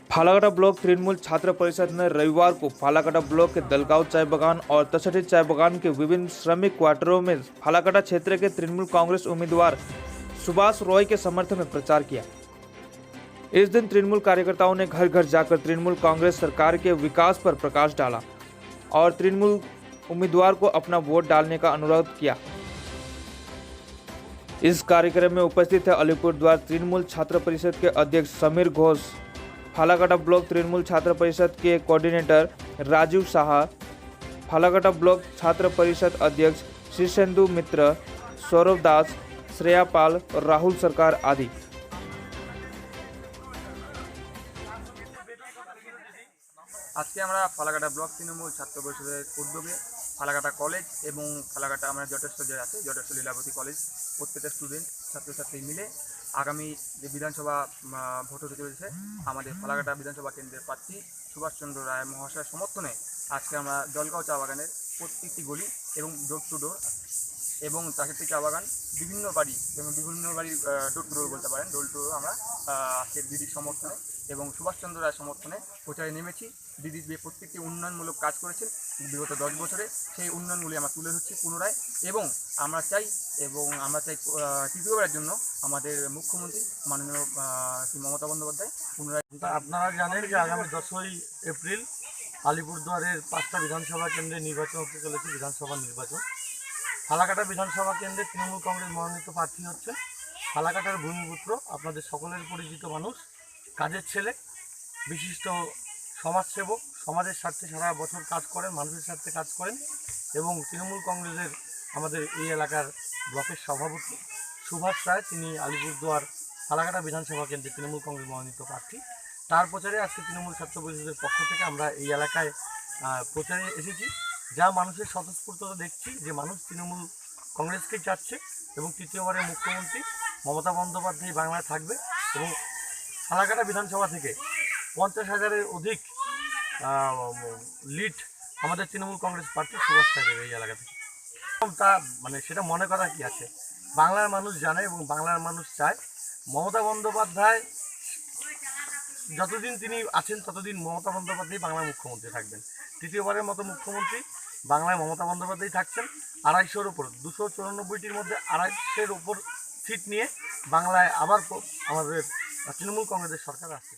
Falakata block Trinamool छात्र परिषद ने रविवार को फालाकाटा ब्लॉक के दलगांव चाय बागान और तसठी चाय बागान के विभिन्न श्रमिक क्वार्टरों में फालाकाटा क्षेत्र के तृणमूल कांग्रेस उम्मीदवार सुभाष रॉय के समर्थन में प्रचार किया। इस दिन तृणमूल कार्यकर्ताओं ने घर घर जाकर तृणमूल कांग्रेस सरकार के विकास पर प्रकाश डाला और तृणमूल उम्मीदवार को अपना वोट डालने का अनुरोध किया। इस कार्यक्रम में उपस्थित थे अलीपुरद्वार तृणमूल छात्र परिषद के अध्यक्ष समीर घोष, फालाकाटा ब्लॉक तृणमूल छात्र परिषद के कोऑर्डिनेटर राजीव साहा, फालाकाटा ब्लॉक छात्र परिषद अध्यक्ष शीर्षेंदु मित्र, सौरभ दास, श्रेया पाल और राहुल सरकार आदि। আজকে আমরা ফালাকাটা ব্লক তৃণমূল ছাত্র পরিষদের উদ্যোগে ফালাকাটা কলেজ এবং ফালাকাটা আমরা জটেশ্বর যে আছে জটেশ্বর লীলাবতী কলেজ প্রত্যেকটা স্টুডেন্ট ছাত্রছাত্রী মিলে আগামী যে বিধানসভা ভোট হতে চলেছে আমাদের ফালাকাটা বিধানসভা কেন্দ্রের প্রার্থী সুভাষচন্দ্র রায় মহাশয়ের সমর্থনে আজকে আমরা দলগাঁও চা বাগানের প্রত্যেকটি গলি এবং ডোর টু ডোর এবং প্রাকৃতিক চা বাগান বিভিন্ন বাড়ি ডোর টু ডোর বলতে পারেন, ডোর টু ডোর আমরা আজকে দিদির সমর্থনে এবং সুভাষচন্দ্র রায় সমর্থনে প্রচারে নেমেছি। দিদি যে প্রত্যেকটি উন্নয়নমূলক কাজ করেছেন বিগত 10 বছরে, সেই উন্নয়নগুলি আমরা তুলে ধরছি পুনরায় এবং আমরা চাই তৃতীয়বারের জন্য আমাদের মুখ্যমন্ত্রী মাননীয় শ্রী মমতা বন্দ্যোপাধ্যায় পুনরায়। আপনারা জানেন যে আগামী 10ই এপ্রিল আলিপুরদুয়ারের 5টা বিধানসভা কেন্দ্রে নির্বাচন হতে চলেছে, বিধানসভা নির্বাচন। ফালাকাটা বিধানসভা কেন্দ্রে তৃণমূল কংগ্রেস মনোনীত প্রার্থী হচ্ছে ফালাকাটার ভূমিপুত্র, আপনাদের সকলের পরিচিত মানুষ, কাজের ছেলে, বিশিষ্ট সমাজসেবক, সমাজের স্বার্থে সারা বছর কাজ করেন, মানুষের স্বার্থে কাজ করেন এবং তৃণমূল কংগ্রেসের আমাদের এই এলাকার ব্লকের সভাপতি সুভাষ রায়, তিনি আলিপুরদুয়ার ফালাকাটা বিধানসভা কেন্দ্রে তৃণমূল কংগ্রেস মনোনীত প্রার্থী। তার প্রচারে আজকে তৃণমূল ছাত্র পরিষদের পক্ষ থেকে আমরা এই এলাকায় প্রচারে এসেছি। যা মানুষের স্বতঃস্ফূর্ততা দেখছি যে মানুষ তৃণমূল কংগ্রেসকেই চাচ্ছে এবং তৃতীয়বারের মুখ্যমন্ত্রী মমতা বন্দ্যোপাধ্যায় বাংলায় থাকবে এবং ফালাকাটা বিধানসভা থেকে 50,000-এর অধিক লিড আমাদের তৃণমূল কংগ্রেস প্রার্থী সুভাষ রায়ের এই এলাকা থেকে। তা সেটা মনে করা কি আছে, বাংলার মানুষ জানে এবং বাংলার মানুষ চায় মমতা বন্দ্যোপাধ্যায় যতদিন তিনি আছেন ততদিন মমতা বন্দ্যোপাধ্যায় বাংলার মুখ্যমন্ত্রী থাকবেন। তৃতীয়বারের মতো মুখ্যমন্ত্রী বাংলায় মমতা বন্দ্যোপাধ্যায় থাকছেন। 250-র ওপর 294টির মধ্যে 250-এর ওপর সিট নিয়ে বাংলায় আবার আমাদের তৃণমূল কংগ্রেসের সরকার আসছে।